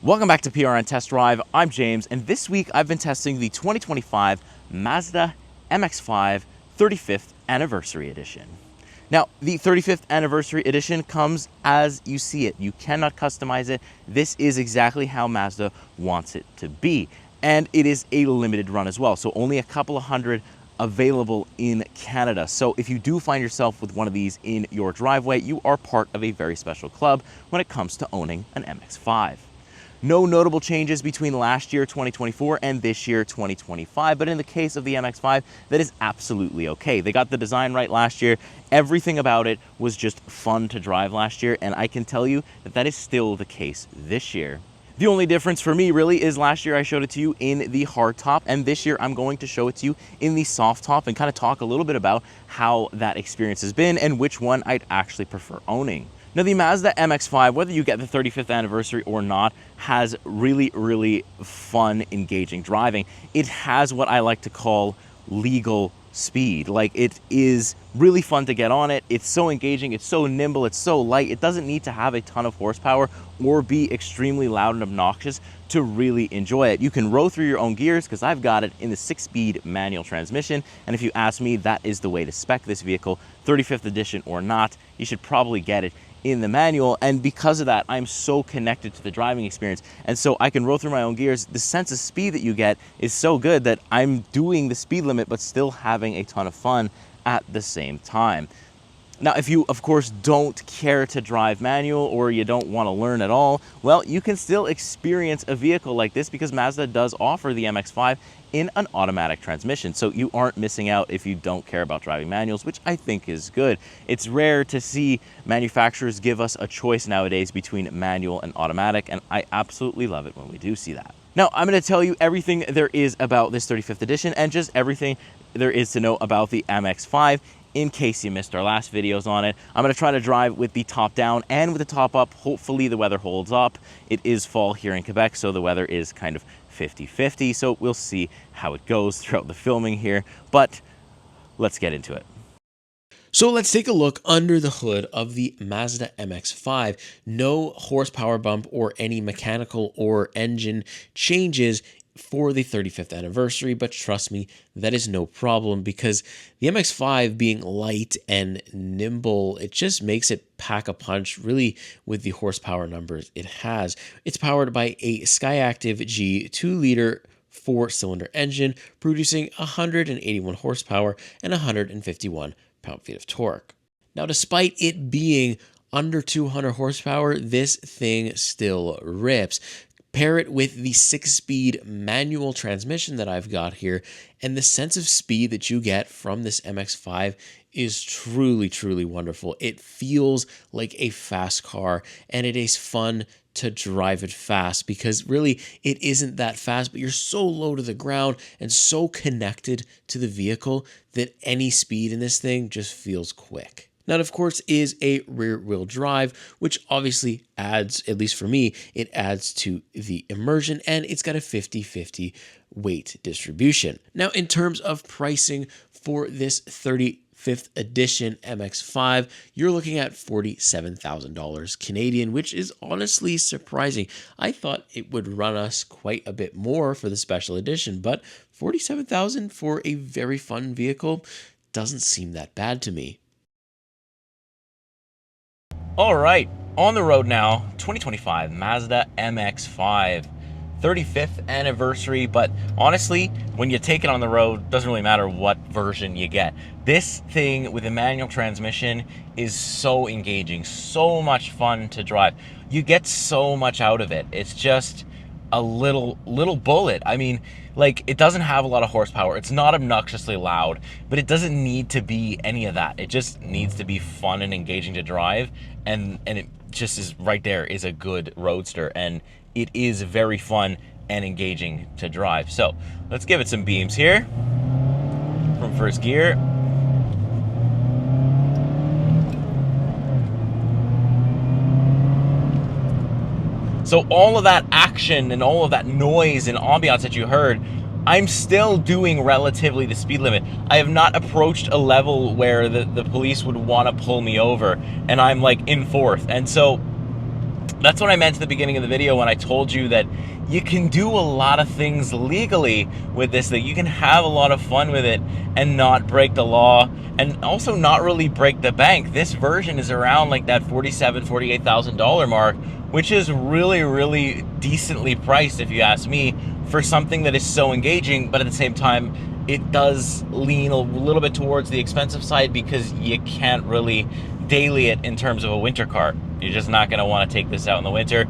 Welcome back to PRN Test Drive. I'm James, and this week I've been testing the 2025 Mazda MX-5 35th Anniversary Edition. Now, the 35th Anniversary Edition comes as you see it. You cannot customize it. This is exactly how Mazda wants it to be. And it is a limited run as well, so only a couple of hundred available in Canada. So if you do find yourself with one of these in your driveway, you are part of a very special club when it comes to owning an MX-5. No notable changes between last year 2024 and this year 2025, but in the case of the MX-5, that is absolutely okay. They got the design right last year. Everything about it was just fun to drive last year, and I can tell you that that is still the case this year. The only difference for me really is last year I showed it to you in the hard top, and this year I'm going to show it to you in the soft top and kind of talk a little bit about how that experience has been and which one I'd actually prefer owning. Now, the Mazda MX-5, whether you get the 35th anniversary or not, has really fun, engaging driving. It has what I like to call legal speed. Like, it is really fun to get on it. It's so engaging, it's so nimble, it's so light. It doesn't need to have a ton of horsepower or be extremely loud and obnoxious to really enjoy it. You can row through your own gears because I've got it in the 6-speed manual transmission. And if you ask me, that is the way to spec this vehicle, 35th edition or not. You should probably get it in the manual, and because of that, I'm so connected to the driving experience, and so I can roll through my own gears. The sense of speed that you get is so good that I'm doing the speed limit but still having a ton of fun at the same time. Now, if you, of course, don't care to drive manual or you don't want to learn at all, well, you can still experience a vehicle like this because Mazda does offer the MX-5 in an automatic transmission. So you aren't missing out if you don't care about driving manuals, which I think is good. It's rare to see manufacturers give us a choice nowadays between manual and automatic, and I absolutely love it when we do see that. Now, I'm going to tell you everything there is about this 35th edition and just everything there is to know about the MX-5 in case you missed our last videos on it. I'm going to try to drive with the top down and with the top up. Hopefully the weather holds up. It is fall here in Quebec, so the weather is kind of 50-50, so we'll see how it goes throughout the filming here, but let's get into it. So let's take a look under the hood of the Mazda MX-5. No horsepower bump or any mechanical or engine changes for the 35th anniversary, but trust me, that is no problem because the MX-5 being light and nimble, it just makes it pack a punch really with the horsepower numbers it has. It's powered by a Skyactiv G 2-liter 4-cylinder engine producing 181 horsepower and 151 pound-feet of torque. Now, despite it being under 200 horsepower, this thing still rips. Pair it with the 6-speed manual transmission that I've got here, and the sense of speed that you get from this MX-5 is truly wonderful. It feels like a fast car, and it is fun to drive it fast because really it isn't that fast, but you're so low to the ground and so connected to the vehicle that any speed in this thing just feels quick. Now, of course, is a rear-wheel drive, which obviously adds, at least for me, it adds to the immersion, and it's got a 50-50 weight distribution. Now, in terms of pricing for this 35th edition MX-5, you're looking at $47,000 Canadian, which is honestly surprising. I thought it would run us quite a bit more for the special edition, but $47,000 for a very fun vehicle doesn't seem that bad to me. All right, on the road now, 2025 Mazda MX-5, 35th anniversary, but honestly, when you take it on the road, doesn't really matter what version you get. This thing with a manual transmission is so engaging, so much fun to drive. You get so much out of it. It's just a little bullet. I mean, like, it doesn't have a lot of horsepower. It's not obnoxiously loud, but it doesn't need to be any of that. It just needs to be fun and engaging to drive, and it just is right there is a good roadster, and it is very fun and engaging to drive. So let's give it some beams here from first gear. So all of that action and all of that noise and ambiance that you heard, I'm still doing relatively the speed limit. I have not approached a level where the police would want to pull me over and I'm like in fourth. And so That's what I meant at the beginning of the video when I told you that you can do a lot of things legally with this, that you can have a lot of fun with it and not break the law and also not really break the bank. This version is around like that $47,000, $48,000 mark, which is really, really decently priced, if you ask me, for something that is so engaging, but at the same time, it does lean a little bit towards the expensive side because you can't really daily it in terms of a winter car. You're just not going to want to take this out in the winter.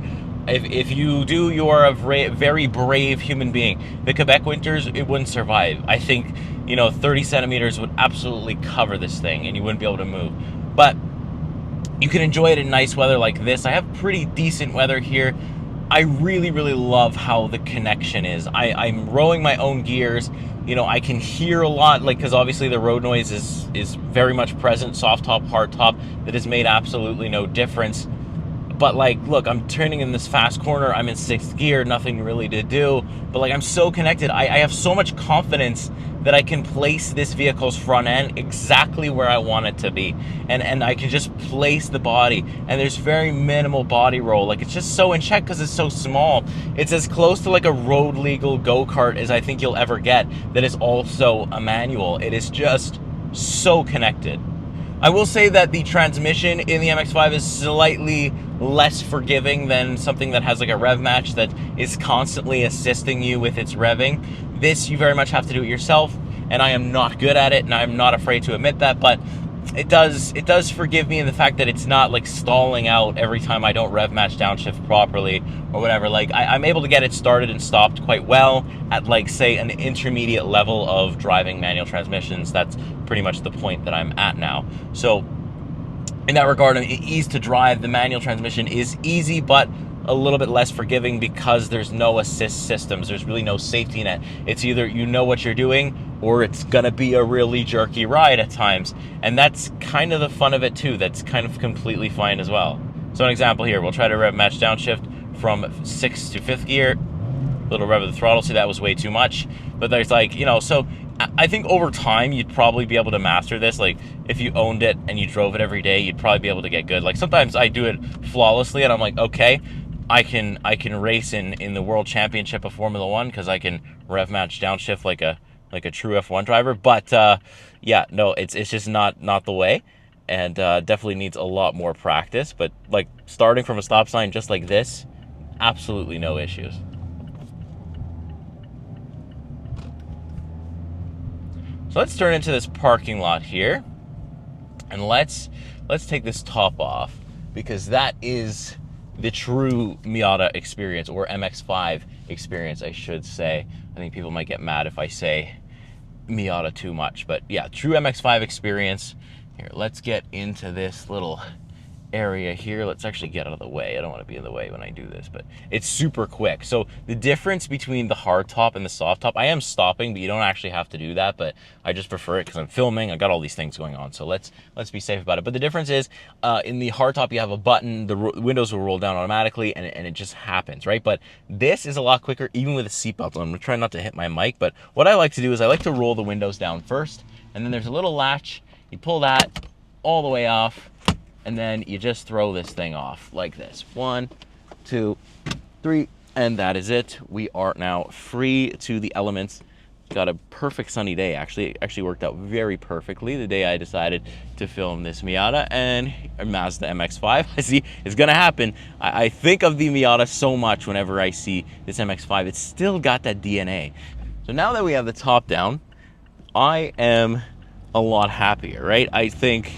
If you do, you are a very brave human being. The Quebec winters, it wouldn't survive. I think, 30 centimeters would absolutely cover this thing and you wouldn't be able to move. But you can enjoy it in nice weather like this. I have pretty decent weather here. I really, really love how the connection is. I'm rowing my own gears. I can hear a lot, because obviously the road noise is very much present, soft top, hard top, that has made absolutely no difference. But look, I'm turning in this fast corner, I'm in 6th gear, nothing really to do, but I'm so connected. I have so much confidence that I can place this vehicle's front end exactly where I want it to be. And I can just place the body, and there's very minimal body roll. It's just so in check because it's so small. It's as close to a road legal go-kart as I think you'll ever get that is also a manual. It is just so connected. I will say that the transmission in the MX-5 is slightly less forgiving than something that has a rev match that is constantly assisting you with its revving. This, you very much have to do it yourself, and I am not good at it, and I'm not afraid to admit that, but it does forgive me in the fact that it's not stalling out every time I don't rev match downshift properly or whatever. I'm able to get it started and stopped quite well at say an intermediate level of driving manual transmissions. That's pretty much the point that I'm at now. So in that regard, ease to drive, the manual transmission is easy, but a little bit less forgiving because there's no assist systems. There's really no safety net. It's either you know what you're doing or it's gonna be a really jerky ride at times. And that's kind of the fun of it too. That's kind of completely fine as well. So an example here, we'll try to rev match downshift from 6th to 5th gear. Little rev of the throttle, see that was way too much. But there's so I think over time you'd probably be able to master this. If you owned it and you drove it every day, you'd probably be able to get good. Sometimes I do it flawlessly and I'm okay, I can race in the world championship of Formula 1 because I can rev match downshift like a true F1 driver. But yeah, no, it's just not the way, and definitely needs a lot more practice. But starting from a stop sign just like this, absolutely no issues. So let's turn into this parking lot here, and let's take this top off, because that is the true Miata experience, or MX-5 experience, I should say. I think people might get mad if I say Miata too much, but yeah, true MX-5 experience. Here, let's get into this little area here. Let's actually get out of the way. I don't want to be in the way when I do this, but it's super quick. So the difference between the hard top and the soft top, I am stopping, but you don't actually have to do that, but I just prefer it because I'm filming. I got all these things going on, so let's be safe about it. But the difference is in the hard top, you have a button, the windows will roll down automatically, and it just happens, right? But this is a lot quicker, even with a seatbelt on. I'm gonna try not to hit my mic, but what I like to do is I like to roll the windows down first, and then there's a little latch. You pull that all the way off, and then you just throw this thing off like this. 1, 2, 3, and that is it. We are now free to the elements. Got a perfect sunny day, actually. It actually worked out very perfectly the day I decided to film this Miata and Mazda MX-5. I see it's gonna happen. I think of the Miata so much whenever I see this MX-5. It's still got that DNA. So now that we have the top down, I am a lot happier, right? I think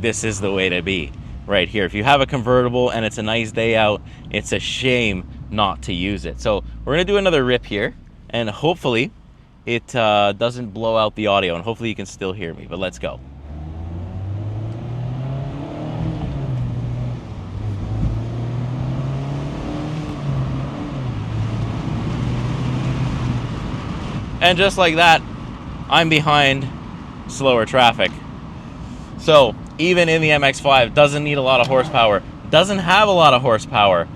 this is the way to be right here. If you have a convertible and it's a nice day out, it's a shame not to use it. So we're gonna do another rip here, and hopefully it doesn't blow out the audio, and hopefully you can still hear me, but let's go. And just like that, I'm behind slower traffic. So even in the MX-5, doesn't need a lot of horsepower, doesn't have a lot of horsepower,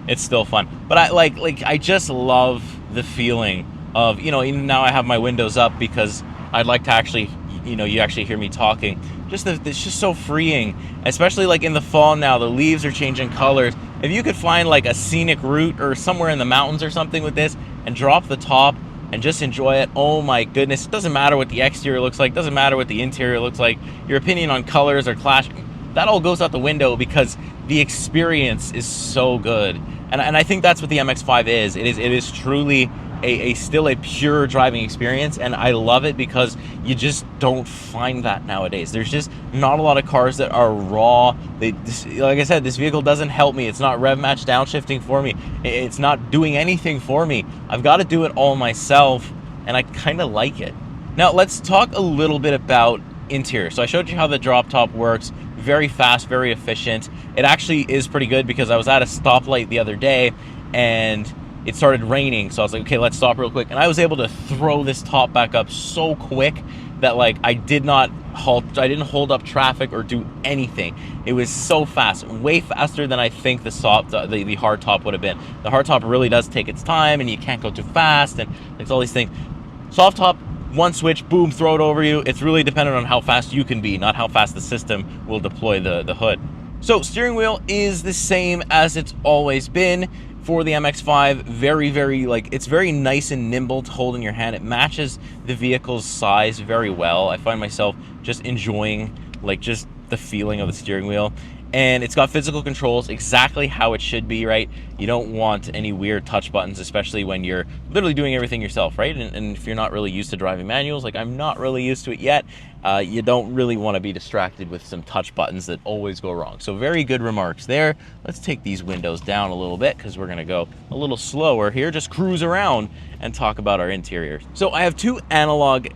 it's still fun. But I just love the feeling of, even now I have my windows up because I'd like to actually, you actually hear me talking. it's just so freeing, especially like in the fall now. The leaves are changing colors. If you could find like a scenic route or somewhere in the mountains or something with this and drop the top and just enjoy it, oh my goodness. It doesn't matter what the exterior looks like, doesn't matter what the interior looks like, your opinion on colors or clashing, that all goes out the window because the experience is so good. And I think that's what the MX-5 is. It is truly still a pure driving experience, and I love it because you just don't find that nowadays. There's just not a lot of cars that are raw. Like I said, this vehicle doesn't help me. It's not rev match downshifting for me. It's not doing anything for me. I've got to do it all myself, and I kind of like it. Now let's talk a little bit about interior. So I showed you how the drop top works. Very fast, very efficient. It actually is pretty good because I was at a stoplight the other day and it started raining, so I was like, okay, let's stop real quick, and I was able to throw this top back up so quick that like I didn't hold up traffic or do anything. It was so fast, way faster than I think the hard top would have been. The hard top really does take its time, and you can't go too fast, and it's all these things. Soft top, one switch, boom, throw it over you. It's really dependent on how fast you can be, not how fast the system will deploy the hood. So steering wheel is the same as it's always been for the MX-5. Very, like, it's very nice and nimble to hold in your hand. It matches the vehicle's size very well. I find myself just enjoying like just the feeling of the steering wheel. And it's got physical controls exactly how it should be, right? You don't want any weird touch buttons, especially when you're literally doing everything yourself, right? And if you're not really used to driving manuals, like I'm not really used to it yet, you don't really want to be distracted with some touch buttons that always go wrong. So very good remarks there. Let's take these windows down a little bit because we're going to go a little slower here, just cruise around and talk about our interior. So I have two analog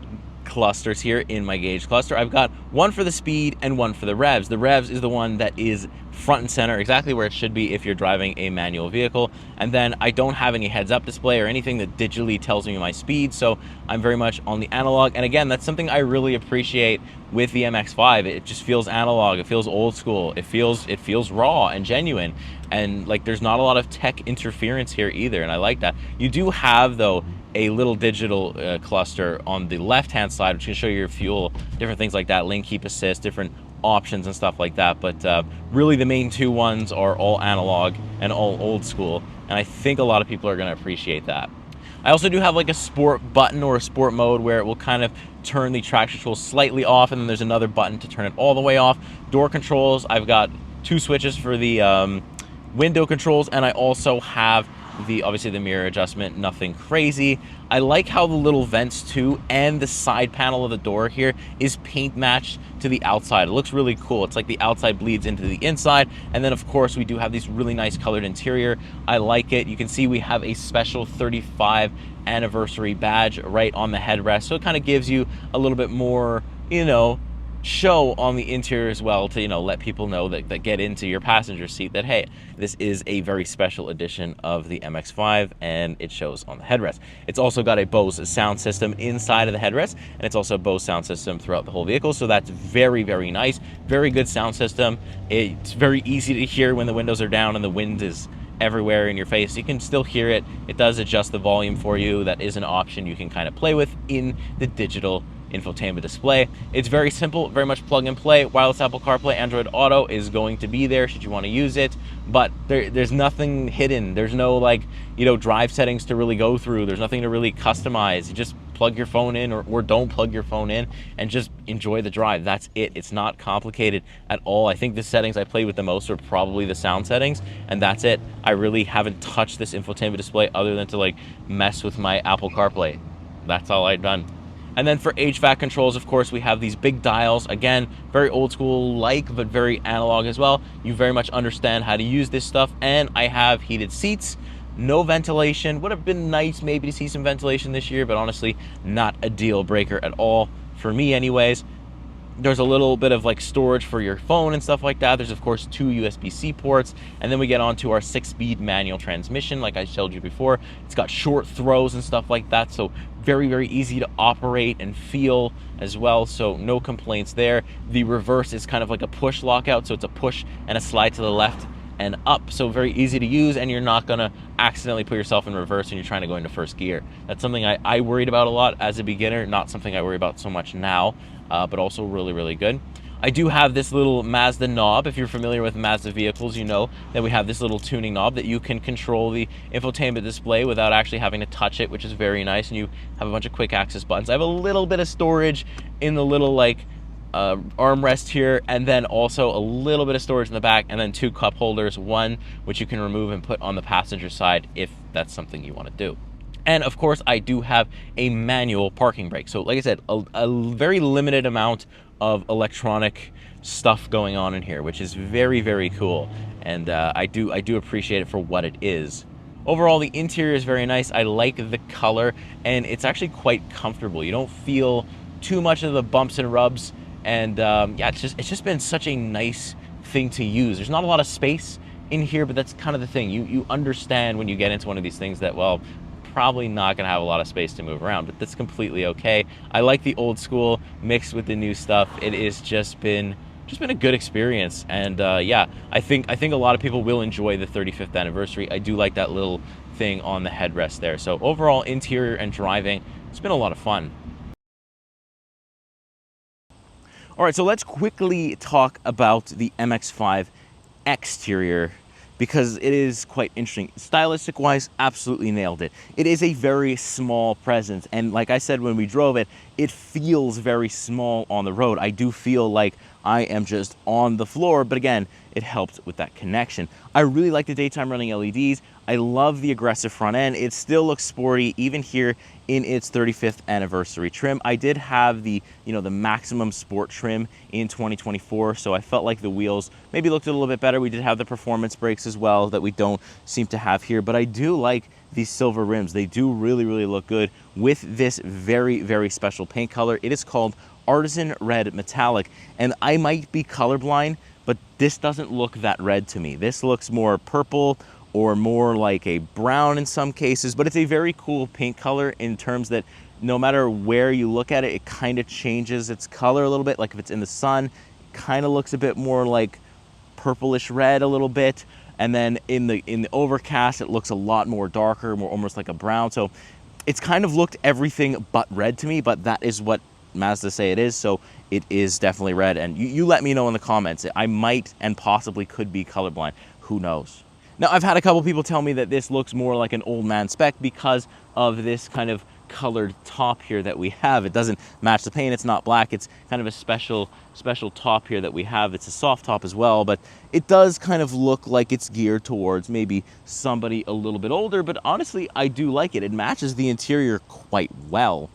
clusters here in my gauge cluster. I've got one for the speed and one for the revs. The revs is the one that is front and center, exactly where it should be if you're driving a manual vehicle. And then I don't have any heads-up display or anything that digitally tells me my speed, so I'm very much on the analog. And again, that's something I really appreciate with the MX-5. It just feels analog, it feels old school, it feels raw and genuine, and like there's not a lot of tech interference here either, and I like that. You do have, though, a little digital cluster on the left-hand side, which can show you your fuel, different things like that, lane keep assist, different options and stuff like that. But really the main two ones are all analog and all old school, and I think a lot of people are going to appreciate that. I also do have like a sport button or a sport mode where it will kind of turn the traction control slightly off, and then there's another button to turn it all the way off. Door controls, I've got two switches for the window controls, and I also have obviously the mirror adjustment, nothing crazy. I like how the little vents too and the side panel of the door here is paint matched to the outside. It looks really cool. It's like the outside bleeds into the inside, and then of course we do have these really nice colored interior. I like it. You can see we have a special 35 anniversary badge right on the headrest, so it kind of gives you a little bit more, you know, show on the interior as well to, you know, let people know that get into your passenger seat that, hey, this is a very special edition of the MX-5, and it shows on the headrest. It's also got a Bose sound system inside of the headrest, and it's also a Bose sound system throughout the whole vehicle, so that's very, very nice. Very good sound system. It's very easy to hear when the windows are down and the wind is everywhere in your face. You can still hear it. It does adjust the volume for you. That is an option you can kind of play with in the digital infotainment display. It's very simple, very much plug and play. Wireless Apple CarPlay, Android Auto is going to be there should you want to use it, but there's nothing hidden. There's no, like, you know, drive settings to really go through. There's nothing to really customize. You just plug your phone in or don't plug your phone in and just enjoy the drive. That's it. It's not complicated at all. I think the settings I played with the most are probably the sound settings, and that's it. I really haven't touched this infotainment display other than to like mess with my Apple CarPlay. That's all I've done. And then for HVAC controls, of course, we have these big dials. Again, very old school like, but very analog as well. You very much understand how to use this stuff. And I have heated seats, no ventilation. Would have been nice maybe to see some ventilation this year, but honestly, not a deal breaker at all for me anyways. There's a little bit of like storage for your phone and stuff like that. There's of course two USB-C ports, and then we get on to our 6-speed manual transmission like I showed you before. It's got short throws and stuff like that, so very, very easy to operate and feel as well, so no complaints there. The reverse is kind of like a push lockout, so it's a push and a slide to the left and up, so very easy to use, and you're not gonna accidentally put yourself in reverse when you're trying to go into first gear. That's something I worried about a lot as a beginner, not something I worry about so much now, but also really, really good. I do have this little Mazda knob. If you're familiar with Mazda vehicles, you know that we have this little tuning knob that you can control the infotainment display without actually having to touch it, which is very nice, and you have a bunch of quick access buttons. I have a little bit of storage in the little like armrest here, and then also a little bit of storage in the back, and then 2 cup holders, one which you can remove and put on the passenger side if that's something you want to do. And of course, I do have a manual parking brake. So like I said, a very limited amount of electronic stuff going on in here, which is very, very cool. And I do appreciate it for what it is. Overall, the interior is very nice. I like the color, and it's actually quite comfortable. You don't feel too much of the bumps and rubs. And yeah, it's just been such a nice thing to use. There's not a lot of space in here, but that's kind of the thing. You understand when you get into one of these things that, well, probably not gonna have a lot of space to move around, but that's completely okay. I like the old school mixed with the new stuff. It is just been a good experience, and yeah, I think a lot of people will enjoy the 35th anniversary. I do like that little thing on the headrest there. So overall, interior and driving, it's been a lot of fun. All right, so let's quickly talk about the MX-5 exterior, because it is quite interesting. Stylistic wise, absolutely nailed it. It is a very small presence, and like I said, when we drove it, it feels very small on the road. I do feel like I am just on the floor, but again, it helped with that connection. I really like the daytime running LEDs. I love the aggressive front end. It still looks sporty, even here in its 35th anniversary trim. I did have the, the maximum sport trim in 2024, so I felt like the wheels maybe looked a little bit better. We did have the performance brakes as well that we don't seem to have here, but I do like these silver rims. They do really, really look good with this very, very special paint color. It is called Artisan Red Metallic, and I might be colorblind, but this doesn't look that red to me. This looks more purple or more like a brown in some cases, but it's a very cool paint color in terms that no matter where you look at it, it kind of changes its color a little bit. Like if it's in the sun, it kind of looks a bit more like purplish red a little bit, and then in the overcast, it looks a lot more darker, more almost like a brown. So it's kind of looked everything but red to me, but that is what Mazda say it is, so it is definitely red. And you let me know in the comments. I might and possibly could be colorblind. Who knows? Now, I've had a couple people tell me that this looks more like an old man spec because of this kind of colored top here that we have. It doesn't match the paint. It's not black. It's kind of a special top here that we have. It's a soft top as well, but it does kind of look like it's geared towards maybe somebody a little bit older, but honestly, I do like it. It matches the interior quite well.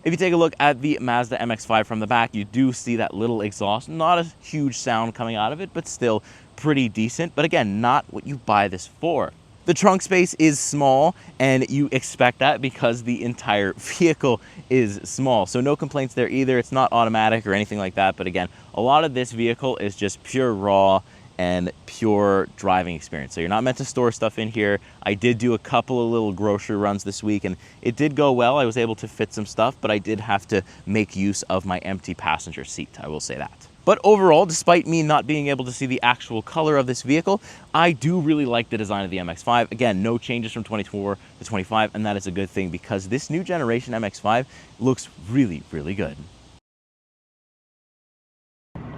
If you take a look at the Mazda MX-5 from the back, you do see that little exhaust. Not a huge sound coming out of it, but still pretty decent. But again, not what you buy this for. The trunk space is small, and you expect that because the entire vehicle is small. So no complaints there either. It's not automatic or anything like that. But again, a lot of this vehicle is just pure raw and pure driving experience. So you're not meant to store stuff in here. I did do a couple of little grocery runs this week, and it did go well. I was able to fit some stuff, but I did have to make use of my empty passenger seat. I will say that. But overall, despite me not being able to see the actual color of this vehicle, I do really like the design of the MX-5. Again, no changes from 24 to 25, and that is a good thing because this new generation MX-5 looks really, really good.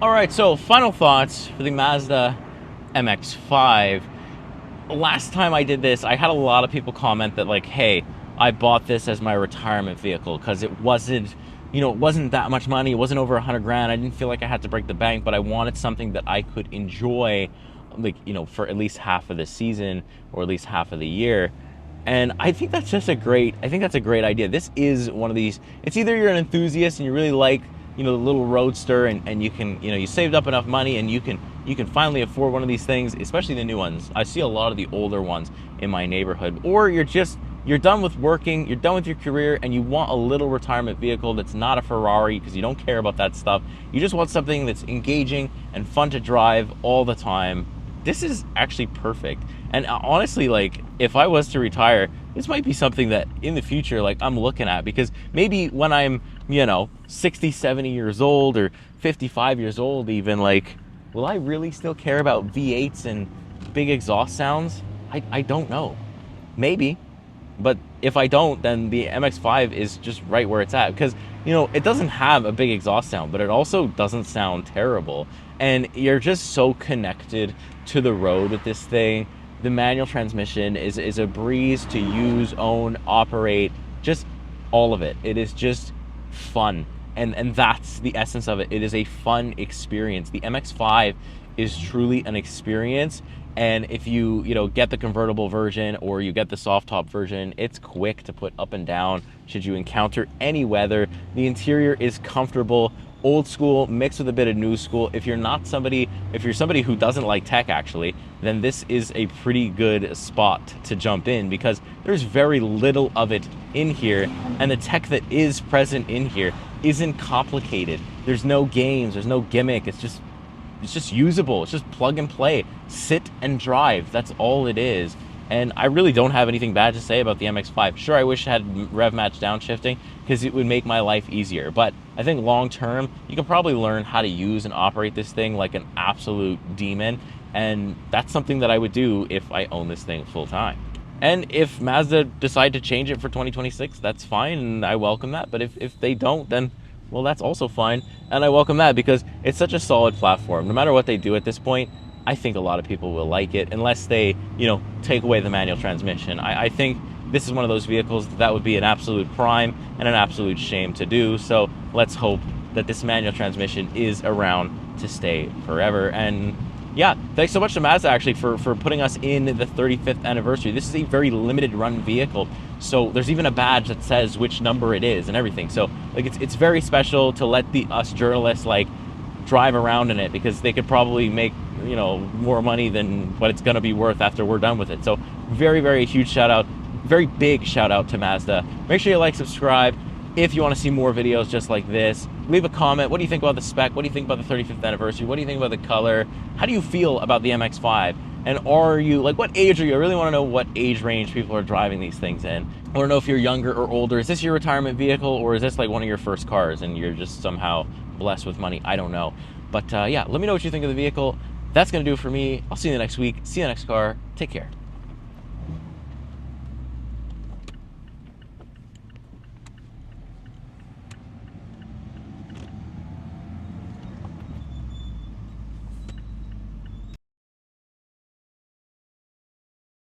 All right, so final thoughts for the Mazda MX-5. Last time I did this, I had a lot of people comment that like, hey, I bought this as my retirement vehicle because it wasn't, it wasn't that much money. It wasn't over 100 grand. I didn't feel like I had to break the bank, but I wanted something that I could enjoy, like, for at least half of the season or at least half of the year. And I think that's just a great idea. This is one of these, it's either you're an enthusiast and you really like, the little roadster, and you can, you saved up enough money and you can finally afford one of these things, especially the new ones. I see a lot of the older ones in my neighborhood. Or you're done with working, you're done with your career, and you want a little retirement vehicle that's not a Ferrari because you don't care about that stuff. You just want something that's engaging and fun to drive all the time. This is actually perfect. And honestly, like, if I was to retire, this might be something that in the future, like, I'm looking at, because maybe when I'm, 60, 70 years old or 55 years old even, like, will I really still care about V8s and big exhaust sounds? I don't know. Maybe. But if I don't, then the MX-5 is just right where it's at, because it doesn't have a big exhaust sound, but it also doesn't sound terrible, and you're just so connected to the road with this thing. The manual transmission is a breeze to use, own, operate, just all of it. It is just fun, and that's the essence of it. It is a fun experience. The MX-5 is truly an experience. And if you get the convertible version or you get the soft top version, it's quick to put up and down should you encounter any weather. The interior is comfortable, old school mixed with a bit of new school. If you're somebody who doesn't like tech, actually, then this is a pretty good spot to jump in, because there's very little of it in here, and the tech that is present in here isn't complicated. There's no games, there's no gimmick. It's just usable. It's just plug and play, sit and drive. That's all it is. And I really don't have anything bad to say about the MX-5. Sure, I wish it had rev match downshifting, because it would make my life easier. But I think long term, you can probably learn how to use and operate this thing like an absolute demon. And that's something that I would do if I own this thing full time. And if Mazda decide to change it for 2026, that's fine, and I welcome that. But if they don't, then, well, that's also fine, and I welcome that, because it's such a solid platform. No matter what they do at this point, I think a lot of people will like it, unless they, take away the manual transmission. I think this is one of those vehicles that would be an absolute crime and an absolute shame to do. So let's hope that this manual transmission is around to stay forever. And yeah, thanks so much to Mazda, actually, for putting us in the 35th anniversary. This is a very limited run vehicle, so there's even a badge that says which number it is and everything. So like it's very special to let us journalists drive around in it, because they could probably make more money than what it's gonna be worth after we're done with it. So very, very huge shout out, very big shout out to Mazda. Make sure you like, subscribe. If you want to see more videos just like this, leave a comment. What do you think about the spec? What do you think about the 35th anniversary? What do you think about the color? How do you feel about the MX-5? And are you, what age are you? I really want to know what age range people are driving these things in. I want to know if you're younger or older. Is this your retirement vehicle, or is this one of your first cars and you're just somehow blessed with money? I don't know. But yeah, let me know what you think of the vehicle. That's going to do it for me. I'll see you next week. See you next car. Take care.